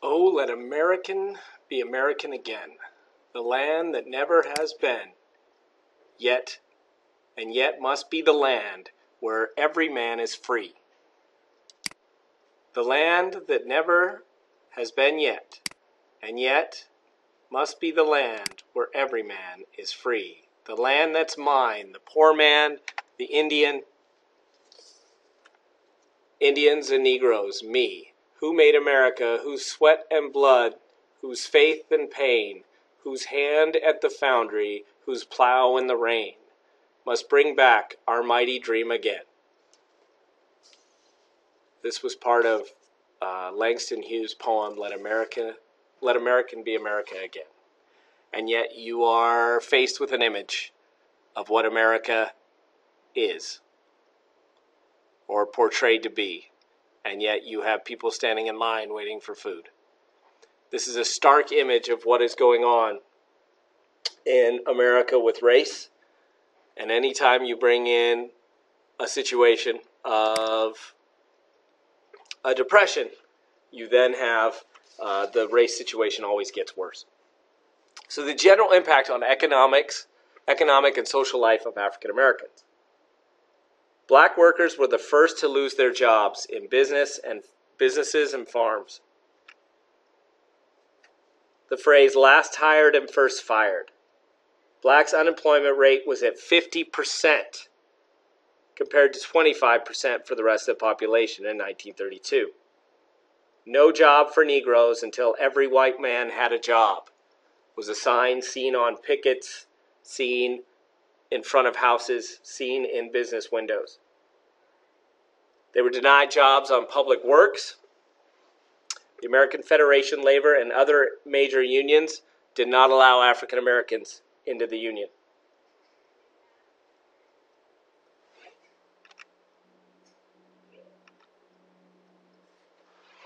Oh, let American be American again, the land that never has been, yet must be the land where every man is free. The land that never has been yet, and yet must be the land where every man is free. The land that's mine, the poor man, the Indians and Negroes, me, who made America, whose sweat and blood, whose faith and pain, whose hand at the foundry, whose plow in the rain, must bring back our mighty dream again. This was part of Langston Hughes' poem, Let American be America Again. And yet you are faced with an image of what America is, or portrayed to be, and yet you have people standing in line waiting for food. This is a stark image of what is going on in America with race, and anytime you bring in a situation of a depression, you then have the race situation always gets worse. So the general impact on economic and social life of African Americans. Black workers were the first to lose their jobs in businesses and farms. The phrase last hired and first fired. Blacks' unemployment rate was at 50% compared to 25% for the rest of the population in 1932. No job for Negroes until every white man had a job was a sign seen on pickets, seen in front of houses, seen in business windows. They were denied jobs on public works. The American Federation Labor and other major unions did not allow African Americans into the union.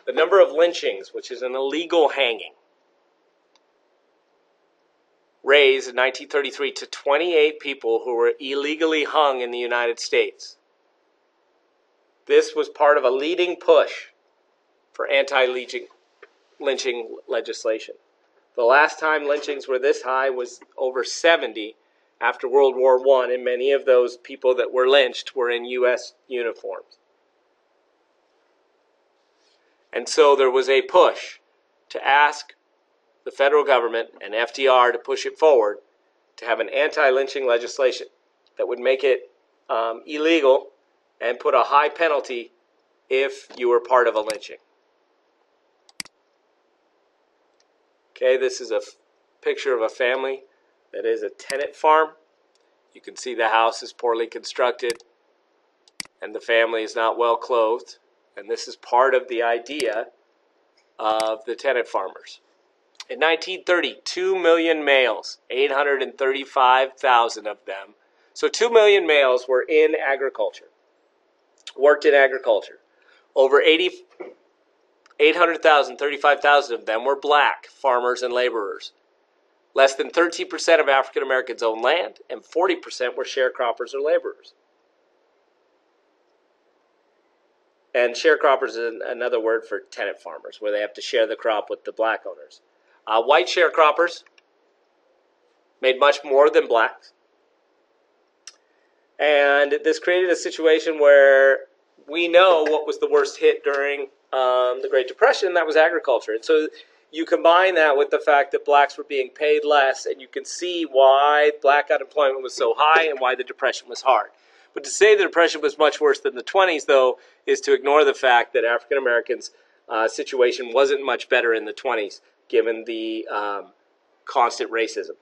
The number of lynchings, which is an illegal hanging, raised in 1933 to 28 people who were illegally hung in the United States. This was part of a leading push for anti-lynching legislation. The last time lynchings were this high was over 70 after World War I, and many of those people that were lynched were in U.S. uniforms. And so there was a push to ask the federal government and FDR to push it forward to have an anti-lynching legislation that would make it illegal and put a high penalty if you were part of a lynching. Okay, this is a picture of a family that is a tenant farm. You can see the house is poorly constructed and the family is not well clothed. And this is part of the idea of the tenant farmers. In 1930, 2 million males, 835,000 of them. So 2 million males were in agriculture, worked in agriculture. Over 800,000, 35,000 of them were black farmers and laborers. Less than 13% of African Americans owned land, and 40% were sharecroppers or laborers. And sharecroppers is another word for tenant farmers, where they have to share the crop with the black owners. White sharecroppers made much more than blacks. And this created a situation where we know what was the worst hit during the Great Depression, that was agriculture. And so you combine that with the fact that blacks were being paid less, and you can see why black unemployment was so high and why the Depression was hard. But to say the Depression was much worse than the 20s, though, is to ignore the fact that African Americans' situation wasn't much better in the 20s, given the constant racism.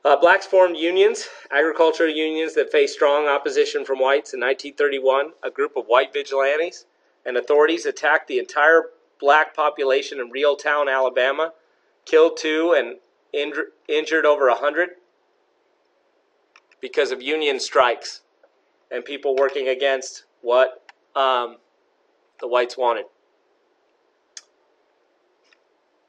Blacks formed unions, agricultural unions that faced strong opposition from whites. In 1931, a group of white vigilantes and authorities attacked the entire black population in Reeltown, Alabama, killed 2 and injured over 100 because of union strikes and people working against what the whites wanted.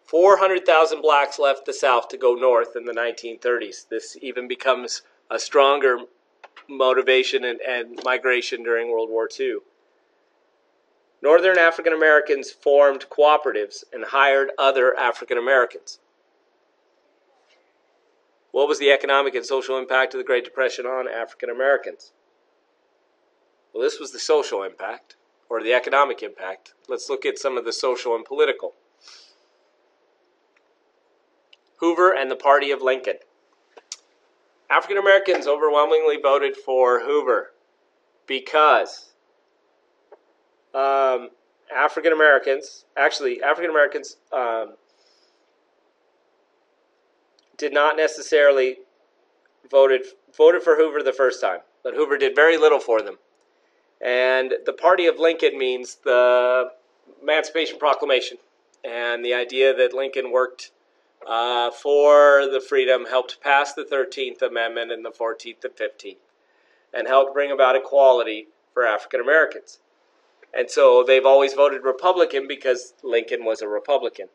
400,000 blacks left the South to go north in the 1930s. This even becomes a stronger motivation and migration during World War II. Northern African Americans formed cooperatives and hired other African Americans. What was the economic and social impact of the Great Depression on African Americans? Well, this was the social impact, or the economic impact. Let's look at some of the social and political. Hoover and the Party of Lincoln. African Americans overwhelmingly voted for Hoover because African Americans did not necessarily voted for Hoover the first time, but Hoover did very little for them. And the Party of Lincoln means the Emancipation Proclamation, and the idea that Lincoln worked for the freedom, helped pass the 13th Amendment and the 14th and 15th, and helped bring about equality for African Americans. And so they've always voted Republican because Lincoln was a Republican.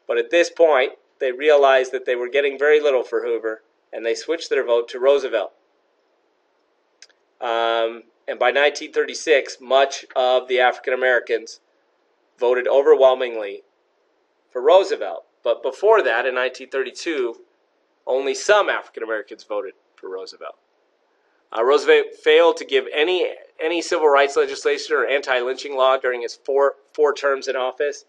But at this point, they realized that they were getting very little for Hoover, and they switched their vote to Roosevelt. And by 1936, much of the African Americans voted overwhelmingly for Roosevelt. But before that, in 1932, only some African Americans voted for Roosevelt. Roosevelt failed to give any civil rights legislation or anti-lynching law during his four terms in office.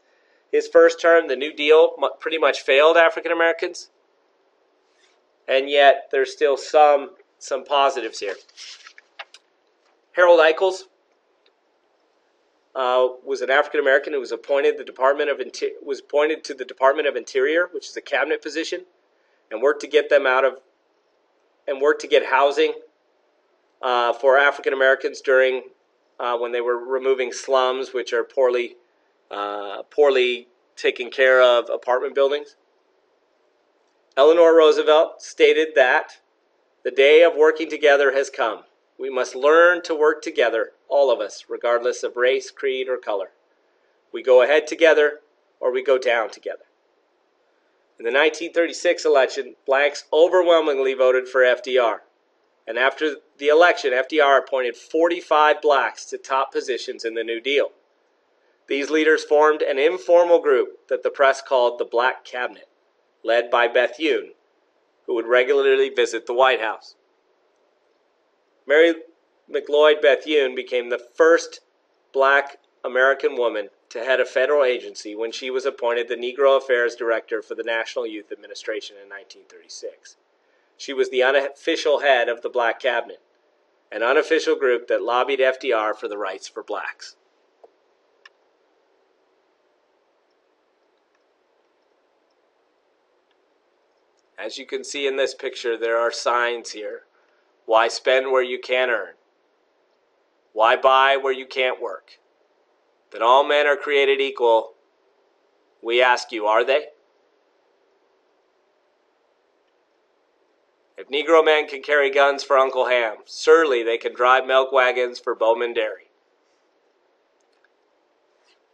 His first term, the New Deal, pretty much failed African Americans, and yet there's still some positives here. Harold Nichols was an African American who was appointed to the Department of Interior, which is a cabinet position, and worked to get housing for African Americans during when they were removing slums, which are poorly taken care of apartment buildings. Eleanor Roosevelt stated that the day of working together has come. We must learn to work together, all of us, regardless of race, creed, or color. We go ahead together, or we go down together. In the 1936 election, blacks overwhelmingly voted for FDR. And after the election, FDR appointed 45 blacks to top positions in the New Deal. These leaders formed an informal group that the press called the Black Cabinet, led by Bethune, who would regularly visit the White House. Mary McLeod Bethune became the first black American woman to head a federal agency when she was appointed the Negro Affairs Director for the National Youth Administration in 1936. She was the unofficial head of the Black Cabinet, an unofficial group that lobbied FDR for the rights for blacks. As you can see in this picture, there are signs here. Why spend where you can't earn? Why buy where you can't work? That all men are created equal. We ask you, are they? If Negro men can carry guns for Uncle Ham, surely they can drive milk wagons for Bowman Dairy.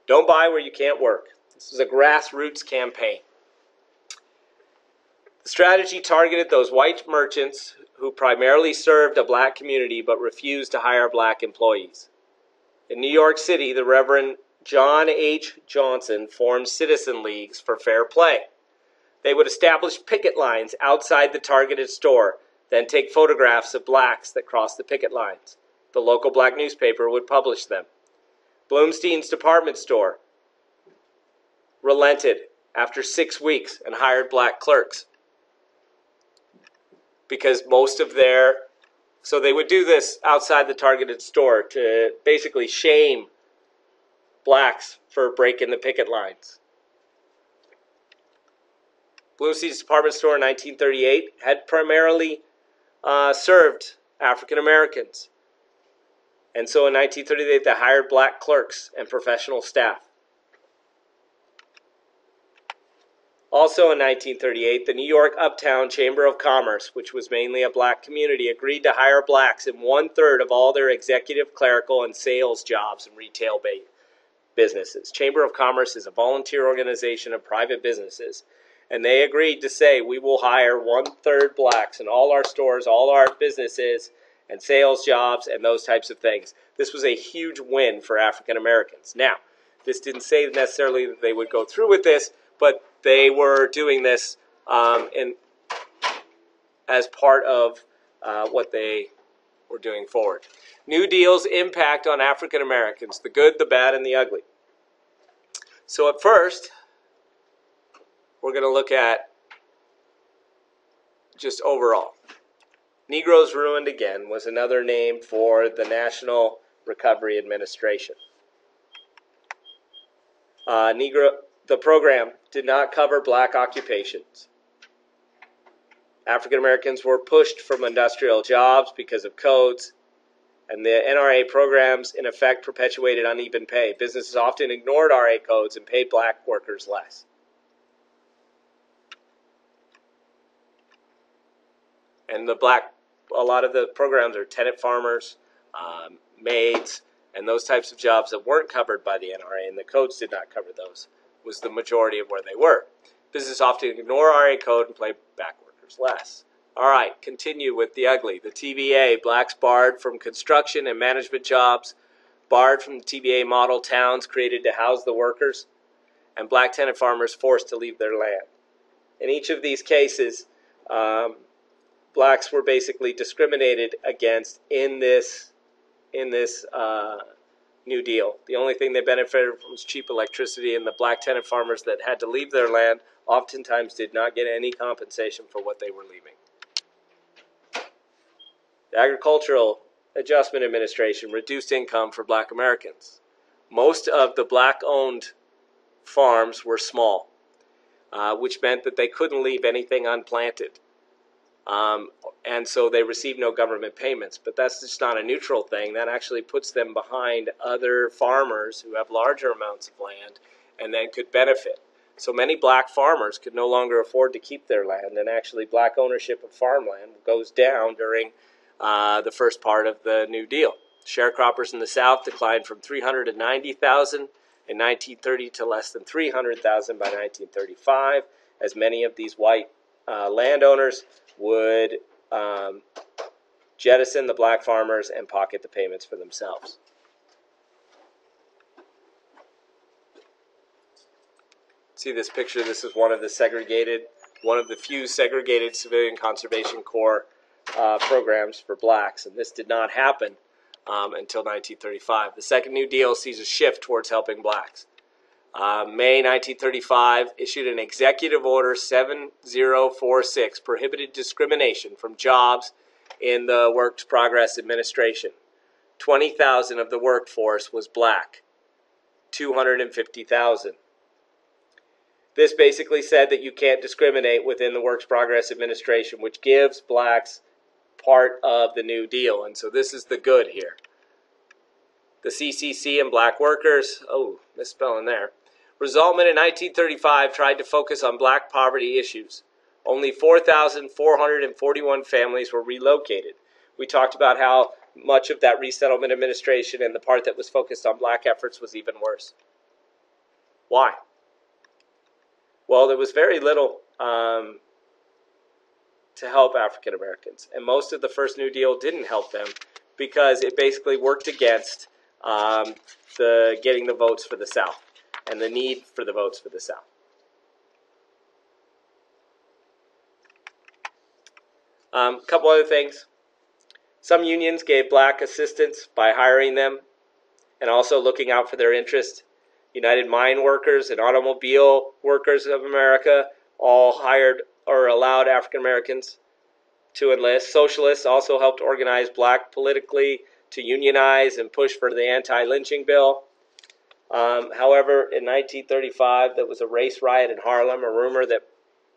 Don't buy where you can't work. This is a grassroots campaign. The strategy targeted those white merchants who primarily served a black community but refused to hire black employees. In New York City, the Reverend John H. Johnson formed citizen leagues for fair play. They would establish picket lines outside the targeted store, then take photographs of blacks that crossed the picket lines. The local black newspaper would publish them. Bloomstein's department store relented after 6 weeks and hired black clerks. Because so they would do this outside the targeted store to basically shame blacks for breaking the picket lines. Bloomstein's department store in 1938 had primarily served African Americans. And so in 1938 they hired black clerks and professional staff. Also in 1938, the New York Uptown Chamber of Commerce, which was mainly a black community, agreed to hire blacks in 1/3 of all their executive, clerical, and sales jobs in retail businesses. Chamber of Commerce is a volunteer organization of private businesses, and they agreed to say, we will hire 1/3 blacks in all our stores, all our businesses, and sales jobs and those types of things. This was a huge win for African Americans. Now, this didn't say necessarily that they would go through with this, but they were doing this as part of what they were doing forward. New Deal's impact on African Americans, the good, the bad, and the ugly. So at first, we're going to look at just overall. Negroes Ruined Again was another name for the National Recovery Administration. The program did not cover black occupations. African Americans were pushed from industrial jobs because of codes, and the NRA programs, in effect, perpetuated uneven pay. Businesses often ignored RA codes and paid black workers less. And a lot of the programs are tenant farmers, maids, and those types of jobs that weren't covered by the NRA, and the codes did not cover those, was the majority of where they were. Businesses often ignore RA code and pay black workers less. All right, continue with the ugly. The TVA, blacks barred from construction and management jobs, barred from the TVA model towns created to house the workers, and black tenant farmers forced to leave their land. In each of these cases, blacks were basically discriminated against in this New Deal. The only thing they benefited from was cheap electricity, and the black tenant farmers that had to leave their land oftentimes did not get any compensation for what they were leaving. The Agricultural Adjustment Administration reduced income for black Americans. Most of the black-owned farms were small, which meant that they couldn't leave anything unplanted. And so they received no government payments. But that's just not a neutral thing. That actually puts them behind other farmers who have larger amounts of land and then could benefit. So many black farmers could no longer afford to keep their land, and actually black ownership of farmland goes down during the first part of the New Deal. Sharecroppers in the South declined from 390,000 in 1930 to less than 300,000 by 1935, as many of these white landowners would jettison the black farmers and pocket the payments for themselves. See this picture? This is one of the few segregated Civilian Conservation Corps programs for blacks, and this did not happen until 1935. The Second New Deal sees a shift towards helping blacks. May 1935 issued an Executive Order 7046 prohibited discrimination from jobs in the Works Progress Administration. 20,000 of the workforce was black, 250,000. This basically said that you can't discriminate within the Works Progress Administration, which gives blacks part of the New Deal. And so this is the good here. The CCC and black workers, misspelling there. Resultment in 1935 tried to focus on black poverty issues. Only 4,441 families were relocated. We talked about how much of that resettlement administration and the part that was focused on black efforts was even worse. Why? Well, there was very little to help African Americans, and most of the first New Deal didn't help them because it basically worked against getting the votes for the South and the need for the votes for the South. A couple other things. Some unions gave black assistance by hiring them and also looking out for their interests. United Mine Workers and Automobile Workers of America all hired or allowed African Americans to enlist. Socialists also helped organize black politically to unionize and push for the anti-lynching bill. However, in 1935, there was a race riot in Harlem, a rumor that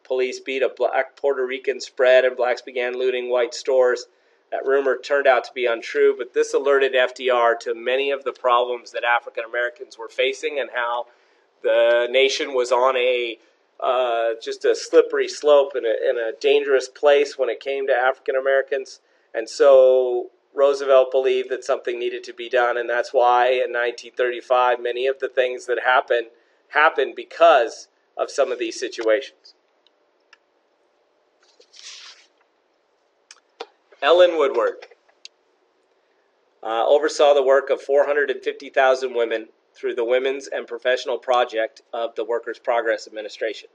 police beat a black Puerto Rican spread and blacks began looting white stores. That rumor turned out to be untrue, but this alerted FDR to many of the problems that African Americans were facing and how the nation was on just a slippery slope and a dangerous place when it came to African Americans. And so Roosevelt believed that something needed to be done, and that's why in 1935 many of the things that happened because of some of these situations. Ellen Woodward. oversaw the work of 450,000 women through the Women's and Professional Project of the Workers' Progress Administration.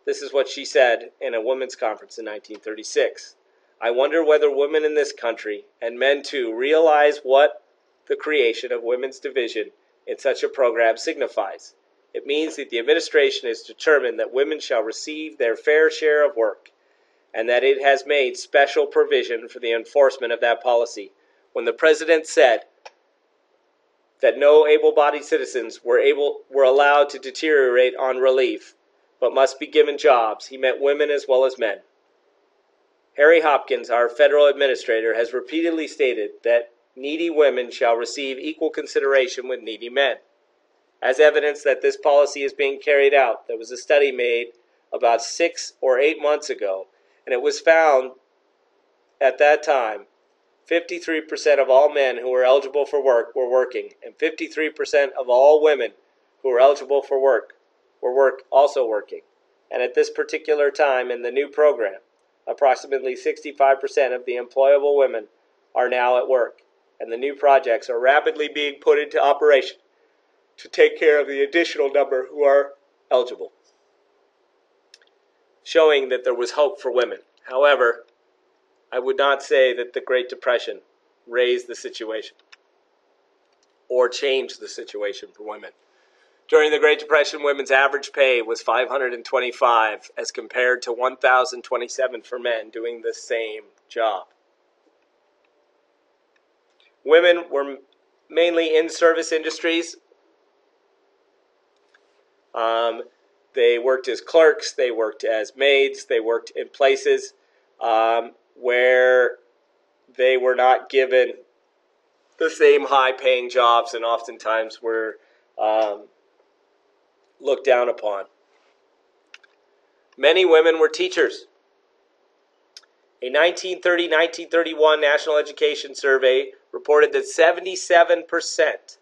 This is what she said in a women's conference in 1936. I wonder whether women in this country, and men too, realize what the creation of Women's Division in such a program signifies. It means that the administration is determined that women shall receive their fair share of work, and that it has made special provision for the enforcement of that policy. When the president said that no able-bodied citizens were allowed to deteriorate on relief, but must be given jobs, he meant women as well as men. Harry Hopkins, our federal administrator, has repeatedly stated that needy women shall receive equal consideration with needy men. As evidence that this policy is being carried out, there was a study made about 6 or 8 months ago, and it was found at that time 53% of all men who were eligible for work were working, and 53% of all women who were eligible for work were also working. And at this particular time in the new program, approximately 65% of the employable women are now at work, and the new projects are rapidly being put into operation to take care of the additional number who are eligible, showing that there was hope for women. However, I would not say that the Great Depression raised the situation or changed the situation for women. During the Great Depression, women's average pay was $525 as compared to $1,027 for men doing the same job. Women were mainly in service industries. They worked as clerks, they worked as maids, they worked in places where they were not given the same high-paying jobs and oftentimes were looked down upon. Many women were teachers. A 1930-1931 National Education Survey reported that 77%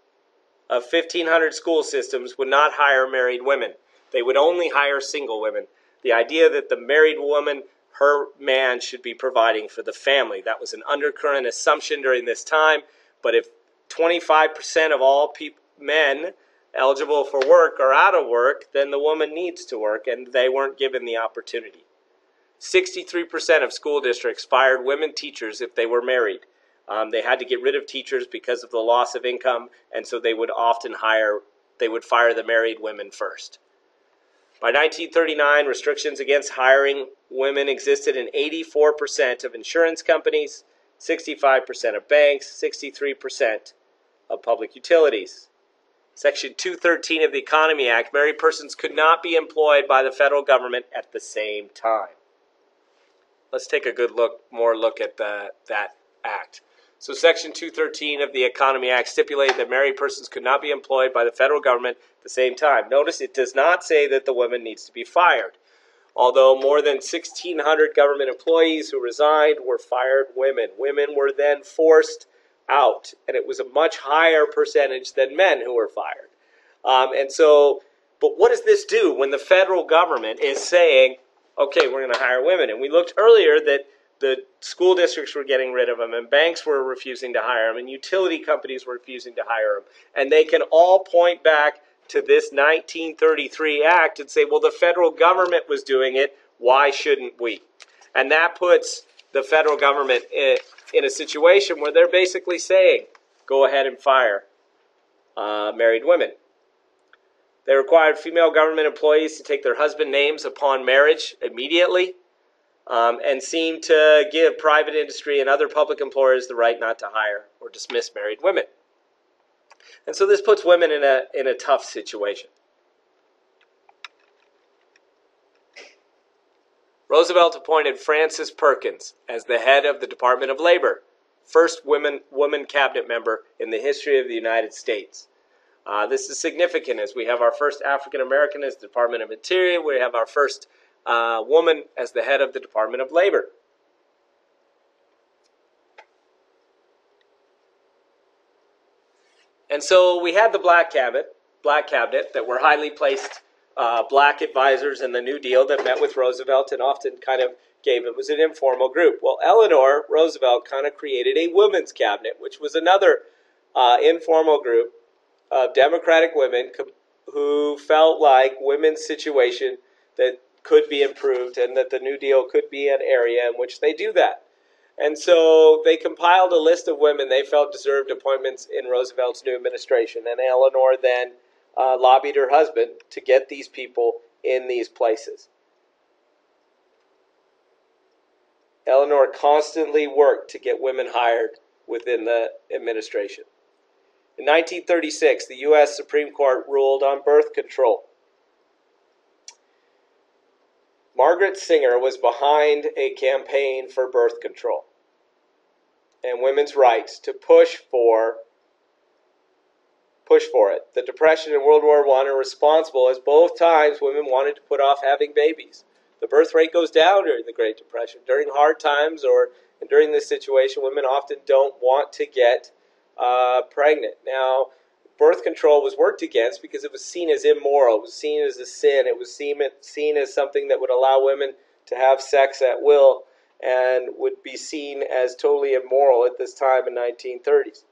of 1,500 school systems would not hire married women. They would only hire single women. The idea that the married woman, her man, should be providing for the family. That was an undercurrent assumption during this time. But if 25% of all men eligible for work are out of work, then the woman needs to work, and they weren't given the opportunity. 63% of school districts fired women teachers if they were married. They had to get rid of teachers because of the loss of income, and so they would often fire the married women first. By 1939, restrictions against hiring women existed in 84% of insurance companies, 65% of banks, 63% of public utilities. Section 213 of the Economy Act, married persons could not be employed by the federal government at the same time. Let's take a more look at that act. So Section 213 of the Economy Act stipulated that married persons could not be employed by the federal government at the same time. Notice it does not say that the woman needs to be fired. Although more than 1,600 government employees who resigned were fired women. Women were then forced out, and it was a much higher percentage than men who were fired. But what does this do when the federal government is saying, okay, we're going to hire women? And we looked earlier that the school districts were getting rid of them, and banks were refusing to hire them, and utility companies were refusing to hire them. And they can all point back to this 1933 act and say, well, the federal government was doing it, why shouldn't we? And that puts the federal government in a situation where they're basically saying, go ahead and fire married women. They required female government employees to take their husband names upon marriage immediately, and seemed to give private industry and other public employers the right not to hire or dismiss married women. And so this puts women in a tough situation. Roosevelt appointed Frances Perkins as the head of the Department of Labor, first woman cabinet member in the history of the United States. This is significant as we have our first African American as the Department of Interior. We have our first woman as the head of the Department of Labor. And so we had the black cabinet that were highly placed black advisors in the New Deal that met with Roosevelt and often kind of it was an informal group. Well, Eleanor Roosevelt kind of created a women's cabinet, which was another informal group of Democratic women who felt like women's situation that could be improved and that the New Deal could be an area in which they do that. And so they compiled a list of women they felt deserved appointments in Roosevelt's new administration. And Eleanor then lobbied her husband to get these people in these places. Eleanor constantly worked to get women hired within the administration. In 1936, the U.S. Supreme Court ruled on birth control. Margaret Sanger was behind a campaign for birth control and women's rights to push for it. The Depression and World War I are responsible, as both times women wanted to put off having babies. The birth rate goes down during the Great Depression. During hard times and during this situation, women often don't want to get pregnant. Now, birth control was worked against because it was seen as immoral. It was seen as a sin. It was seen as something that would allow women to have sex at will and would be seen as totally immoral at this time in the 1930s.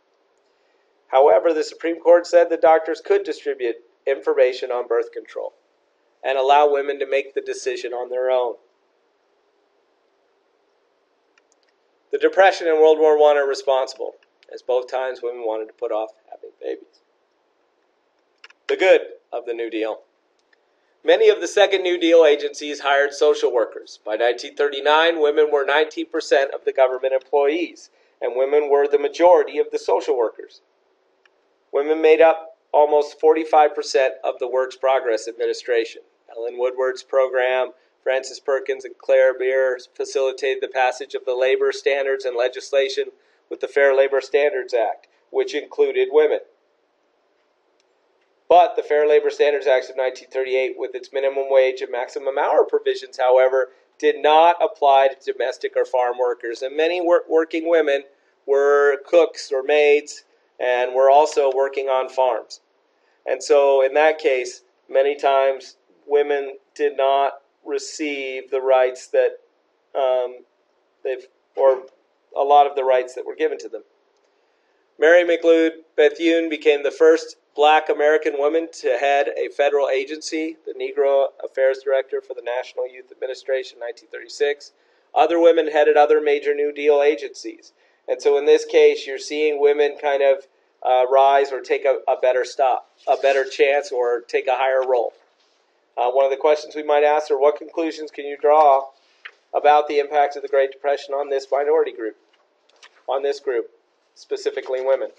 However, the Supreme Court said that doctors could distribute information on birth control and allow women to make the decision on their own. The Depression and World War I are responsible, as both times women wanted to put off having babies. The good of the New Deal. Many of the second New Deal agencies hired social workers. By 1939, women were 19% of the government employees, and women were the majority of the social workers. Women made up almost 45% of the Works Progress Administration. Ellen Woodward's program, Frances Perkins and Claire Beer facilitated the passage of the labor standards and legislation with the Fair Labor Standards Act, which included women. But the Fair Labor Standards Act of 1938, with its minimum wage and maximum hour provisions, however, did not apply to domestic or farm workers. And many working women were cooks or maids and were also working on farms. And so in that case, many times women did not receive the rights that or a lot of the rights that were given to them. Mary McLeod Bethune became the first Black American woman to head a federal agency, the Negro Affairs Director for the National Youth Administration, 1936. Other women headed other major New Deal agencies. And so in this case, you're seeing women kind of rise or take a better chance, or take a higher role. One of the questions we might ask are, what conclusions can you draw about the impact of the Great Depression on this minority group, on this group, specifically women?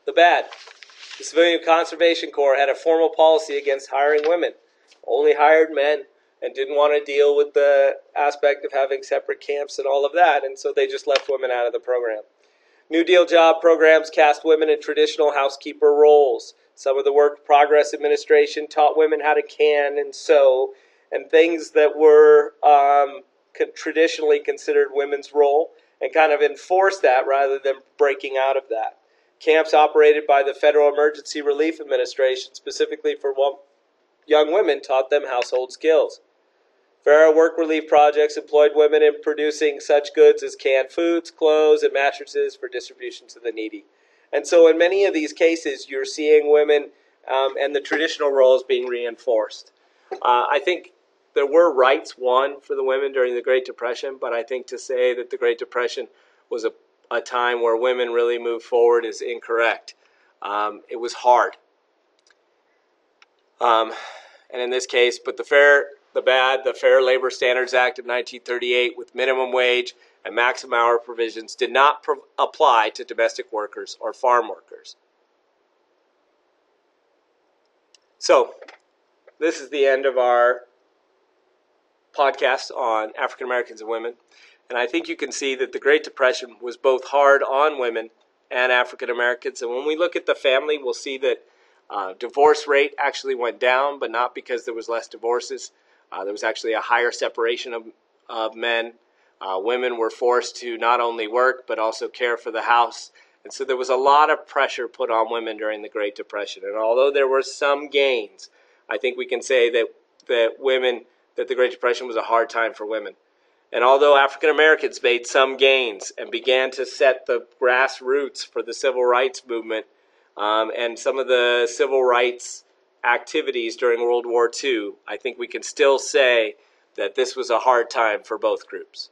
The bad. The Civilian Conservation Corps had a formal policy against hiring women, only hired men, and didn't want to deal with the aspect of having separate camps and all of that, and so they just left women out of the program. New Deal job programs cast women in traditional housekeeper roles. Some of the Work Progress Administration taught women how to can and sew, and things that were traditionally considered women's role, and kind of enforced that rather than breaking out of that. Camps operated by the Federal Emergency Relief Administration, specifically for young women, taught them household skills. FARA work relief projects employed women in producing such goods as canned foods, clothes, and mattresses for distribution to the needy. And so in many of these cases, you're seeing women and the traditional roles being reinforced. I think there were rights won for the women during the Great Depression, but I think to say that the Great Depression was a time where women really moved forward is incorrect. It was hard. And in this case, but the Fair Labor Standards Act of 1938 with minimum wage and maximum hour provisions did not apply to domestic workers or farm workers. So, this is the end of our podcast on African Americans and women. And I think you can see that the Great Depression was both hard on women and African Americans. And when we look at the family, we'll see that divorce rate actually went down, but not because there was less divorces. There was actually a higher separation of men. Women were forced to not only work, but also care for the house. And so there was a lot of pressure put on women during the Great Depression. And although there were some gains, I think we can say that the Great Depression was a hard time for women. And although African Americans made some gains and began to set the grassroots for the civil rights movement and some of the civil rights activities during World War II, I think we can still say that this was a hard time for both groups.